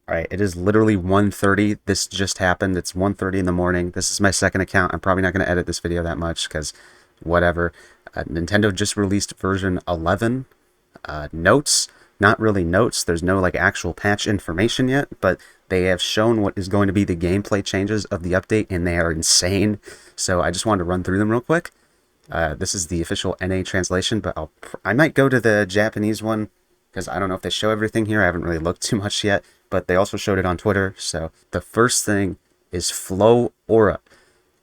All right, it is literally 1:30. This just happened. It's 1:30 in the morning. This is my second account. I'm probably not going to edit this video that much because whatever. Nintendo just released version 11. Notes, not really notes. There's no like actual patch information yet, but they have shown what is going to be the gameplay changes of the update, and they are insane. So I just wanted to run through them real quick. This is the official NA translation, but I might go to the Japanese one because I don't know if they show everything here. I haven't really looked too much yet, but they also showed it on Twitter. So the first thing is Flow Aura.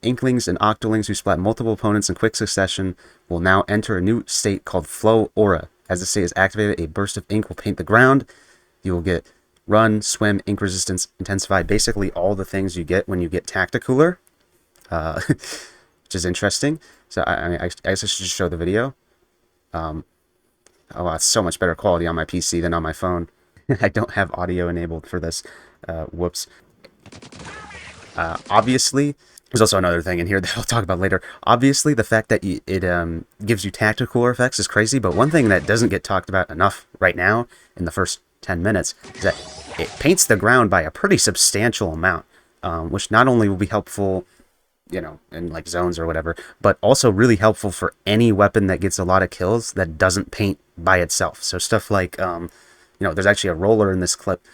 Inklings and Octolings who splat multiple opponents in quick succession will now enter a new state called Flow Aura. As the state is activated, a burst of ink will paint the ground. You will get run, swim, ink resistance, intensify, basically all the things you get when you get Tacticooler, which is interesting. So I guess I should just show the video. Oh, wow, it's so much better quality on my PC than on my phone. I don't have audio enabled for this. Whoops. Obviously, there's also another thing in here that I'll talk about later. Obviously, the fact that it gives you tactical effects is crazy, but one thing that doesn't get talked about enough right now in the first 10 minutes is that it paints the ground by a pretty substantial amount, which not only will be helpful, you know, in like zones or whatever, but also really helpful for any weapon that gets a lot of kills that doesn't paint by itself. So stuff like, you know, there's actually a roller in this clip,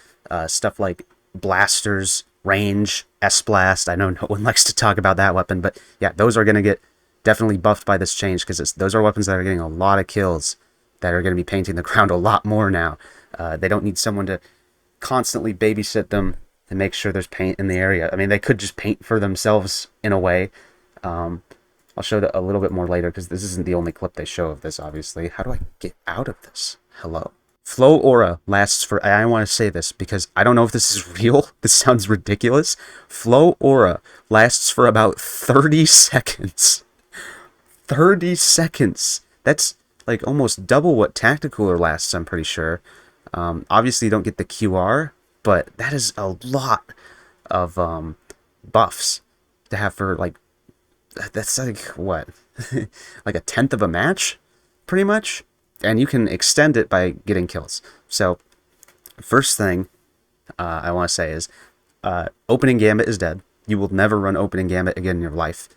stuff like blasters, range, S-Blast. I know no one likes to talk about that weapon, but yeah, those are going to get definitely buffed by this change because those are weapons that are getting a lot of kills that are going to be painting the ground a lot more now. They don't need someone to constantly babysit them and make sure there's paint in the area. I mean, they could just paint for themselves in a way. I'll show that a little bit more later because this isn't the only clip they show of this, obviously. How do I get out of this? Hello? Flow Aura lasts for, I want to say this because I don't know if this is real. This sounds ridiculous. Flow Aura lasts for about 30 seconds. 30 seconds. That's like almost double what Tacticooler lasts, I'm pretty sure. Obviously, you don't get the QR, but that is a lot of buffs to have for like, that's like what? Like a tenth of a match, pretty much? And you can extend it by getting kills. So, first thing I want to say is, opening Gambit is dead. You will never run opening Gambit again in your life.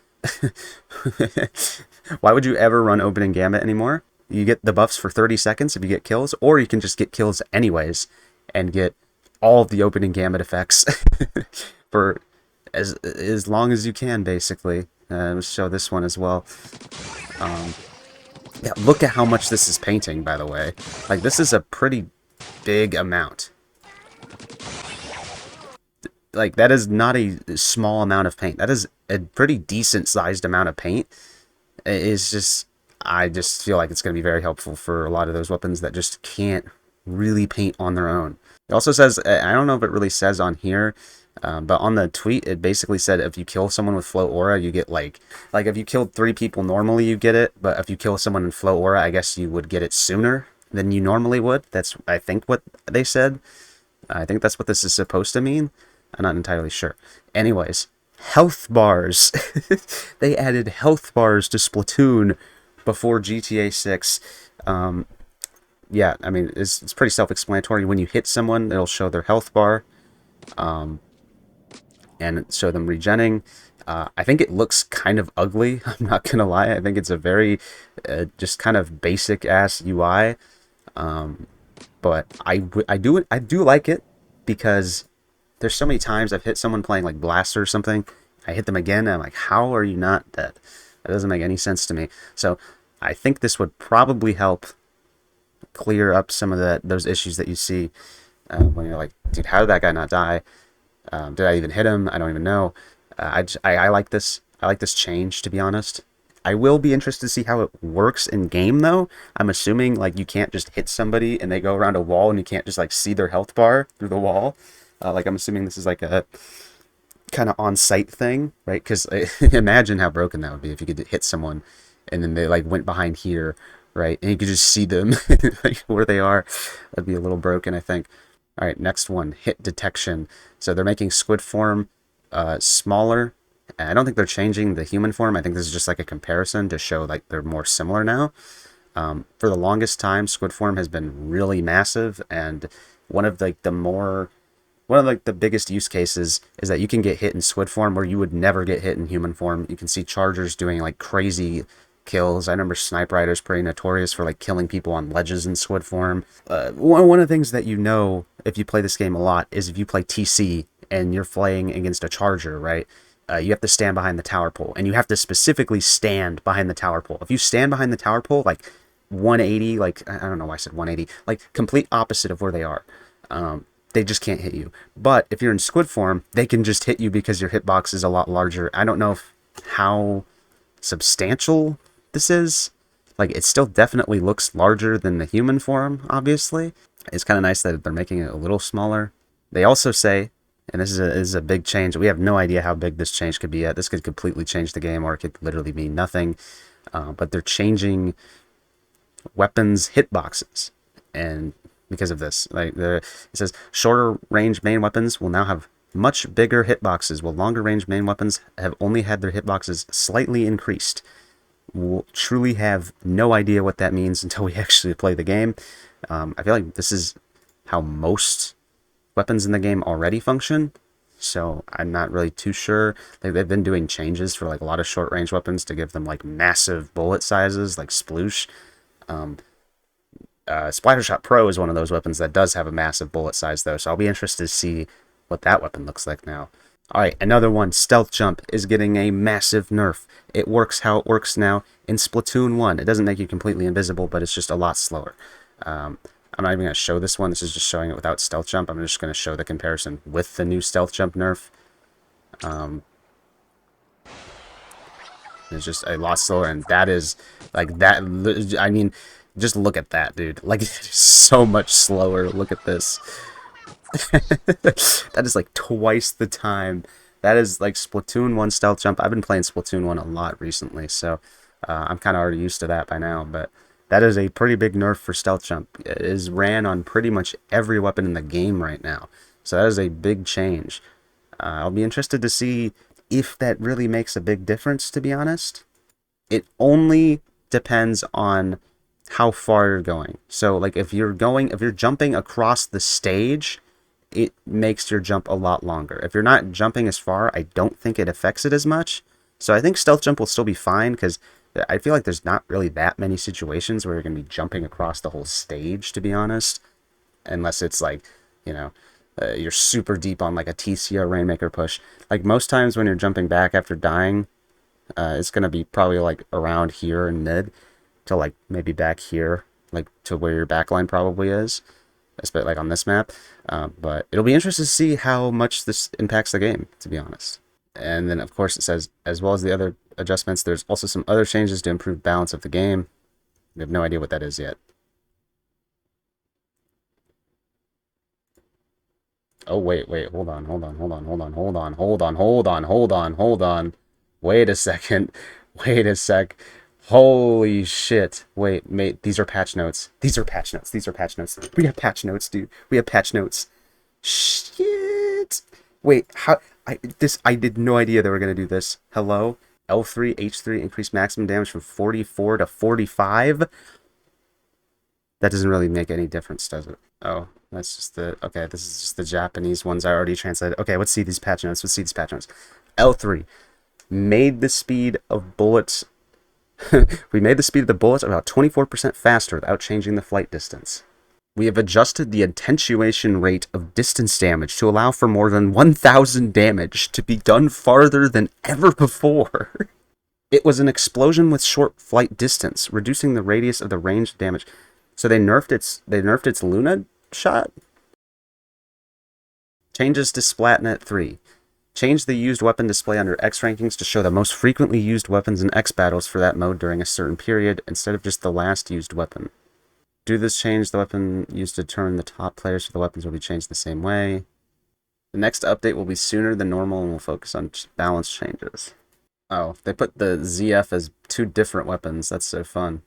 Why would you ever run opening Gambit anymore? You get the buffs for 30 seconds if you get kills, or you can just get kills anyways and get all of the opening Gambit effects for as long as you can, basically. Let's show this one as well. Yeah, look at how much this is painting, by the way. Like, this is a pretty big amount. Like, that is not a small amount of paint. That is a pretty decent-sized amount of paint. It's just, I just feel like it's going to be very helpful for a lot of those weapons that just can't really paint on their own. It also says, I don't know if it really says on here, but on the tweet, it basically said if you kill someone with Flow Aura, you get like if you killed 3 people normally, you get it. But if you kill someone in Flow Aura, I guess you would get it sooner than you normally would. That's, I think, what they said. I think that's what this is supposed to mean. I'm not entirely sure. Anyways, health bars. They added health bars to Splatoon before GTA 6. Yeah, I mean, it's pretty self-explanatory. When you hit someone, it'll show their health bar. And show them regenning. I think it looks kind of ugly. I'm not gonna lie. I think it's a very just kind of basic ass UI. But I do like it because there's so many times I've hit someone playing like Blaster or something. I hit them again, and I'm like, how are you not dead? That doesn't make any sense to me. So I think this would probably help clear up some of those issues that you see when you're like, dude, how did that guy not die? Did I even hit him? I don't even know. I like this. I like this change, to be honest. I will be interested to see how it works in game, though. I'm assuming like you can't just hit somebody and they go around a wall and you can't just like see their health bar through the wall. Like I'm assuming this is like a kind of on-site thing, right? Because imagine how broken that would be if you could hit someone and then they like went behind here, right? And you could just see them like where they are. That'd be a little broken, I think. All right, next one, hit detection. So they're making squid form smaller. I don't think they're changing the human form. I think this is just like a comparison to show like they're more similar now. For the longest time, squid form has been really massive, and one of like the more one of like the biggest use cases is that you can get hit in squid form where you would never get hit in human form. You can see chargers doing like crazy kills. I remember Snipe Rider's pretty notorious for like killing people on ledges in squid form. One of the things that you know if you play this game a lot is if you play TC and you're playing against a charger, right? You have to stand behind the tower pole, and you have to specifically stand behind the tower pole. If you stand behind the tower pole, like 180, like I don't know why I said 180, like complete opposite of where they are. They just can't hit you. But if you're in squid form, they can just hit you because your hitbox is a lot larger. I don't know how substantial this is. Like, it still definitely looks larger than the human form, obviously. It's kind of nice that they're making it a little smaller. They also say, and this is a big change, we have no idea how big this change could be yet. This could completely change the game, or it could literally mean nothing. But they're changing weapons hitboxes. And because of this, it says shorter range main weapons will now have much bigger hitboxes, while longer range main weapons have only had their hitboxes slightly increased. We'll truly have no idea what that means until we actually play the game. I feel like this is how most weapons in the game already function, so I'm not really too sure. They've been doing changes for like a lot of short range weapons to give them like massive bullet sizes, like Sploosh. Splattershot Pro is one of those weapons that does have a massive bullet size, though, so I'll be interested to see what that weapon looks like now. Alright, another one, Stealth Jump, is getting a massive nerf. It works how it works now in Splatoon 1. It doesn't make you completely invisible, but it's just a lot slower. I'm not even going to show this one. This is just showing it without Stealth Jump. I'm just going to show the comparison with the new Stealth Jump nerf. It's just a lot slower, and that is, like, that, I mean, just look at that, dude. Like, it's so much slower. Look at this. That is like twice the time. That is like Splatoon 1 Stealth Jump. I've been playing Splatoon 1 a lot recently, so I'm kind of already used to that by now, but that is a pretty big nerf for Stealth Jump. It is ran on pretty much every weapon in the game right now, so that is a big change. I'll be interested to see if that really makes a big difference, to be honest. It only depends on how far you're going. So like if you're jumping across the stage, it makes your jump a lot longer. If you're not jumping as far, I don't think it affects it as much. So I think Stealth Jump will still be fine, because I feel like there's not really that many situations where you're going to be jumping across the whole stage, to be honest. Unless it's like, you know, you're super deep on like a TCR Rainmaker push. Like most times when you're jumping back after dying, it's going to be probably like around here in mid to like maybe back here, like to where your backline probably is. Especially like on this map, but it'll be interesting to see how much this impacts the game, to be honest. And then of course it says, as well as the other adjustments, there's also some other changes to improve balance of the game. We have no idea what that is yet. Oh wait, hold on. Wait a second. Wait a sec. Holy shit. Wait, mate, these are patch notes. These are patch notes. We have patch notes, dude. We have patch notes. Shit. Wait, how I did no idea they were gonna do this. Hello? L3, H3 increase maximum damage from 44 to 45? That doesn't really make any difference, does it? Oh, that's just okay, this is just the Japanese ones I already translated. Okay, let's see these patch notes. L3 made the speed of bullets we made the speed of the bullets about 24% faster without changing the flight distance. We have adjusted the attenuation rate of distance damage to allow for more than 1,000 damage to be done farther than ever before. It was an explosion with short flight distance, reducing the radius of the range damage. So they nerfed its Luna shot? Changes to Splatnet 3. Change the used weapon display under X rankings to show the most frequently used weapons in X battles for that mode during a certain period, instead of just the last used weapon. Do this change the weapon used to determine the top players for the weapons will be changed the same way. The next update will be sooner than normal and will focus on balance changes. Oh, they put the ZF as two different weapons. That's so fun.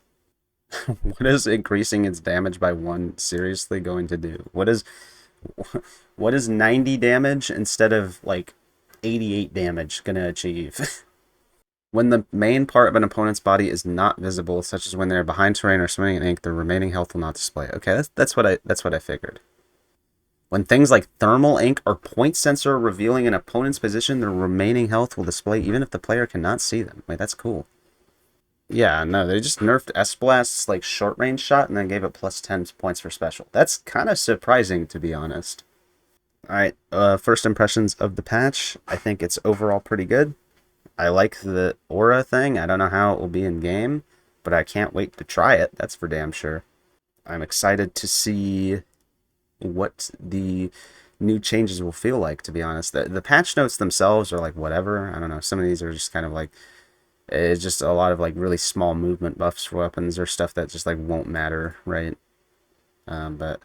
What is increasing its damage by 1 seriously going to do? What is 90 damage instead of like 88 damage gonna achieve? When the main part of an opponent's body is not visible, such as when they're behind terrain or swimming in ink, the remaining health will not display. Okay, that's what I figured. When things like thermal ink or point sensor revealing an opponent's position, their remaining health will display even if the player cannot see them. Wait, that's cool. Yeah, no, they just nerfed S-Blast's like short range shot and then gave it plus 10 points for special. That's kind of surprising, to be honest. All right, first impressions of the patch. I think it's overall pretty good. I like the aura thing. I don't know how it will be in game, but I can't wait to try it. That's for damn sure. I'm excited to see what the new changes will feel like, to be honest. The patch notes themselves are like whatever. I don't know. Some of these are just kind of like it's just a lot of like really small movement buffs for weapons or stuff that just like won't matter, right? But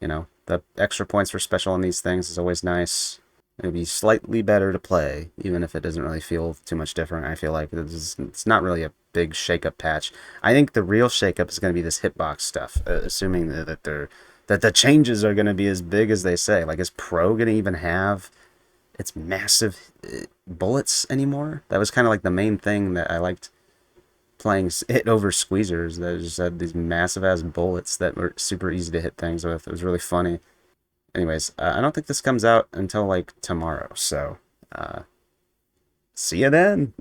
you know, the extra points for special on these things is always nice. It'd be slightly better to play, even if it doesn't really feel too much different. I feel like it's not really a big shake-up patch. I think the real shake-up is going to be this hitbox stuff, assuming that the changes are going to be as big as they say. Like, is Pro going to even have its massive bullets anymore? That was kind of like the main thing that I liked playing hit over squeezers. That just had these massive ass bullets that were super easy to hit things with. It was really funny. Anyways, I don't think this comes out until like tomorrow, so see you then.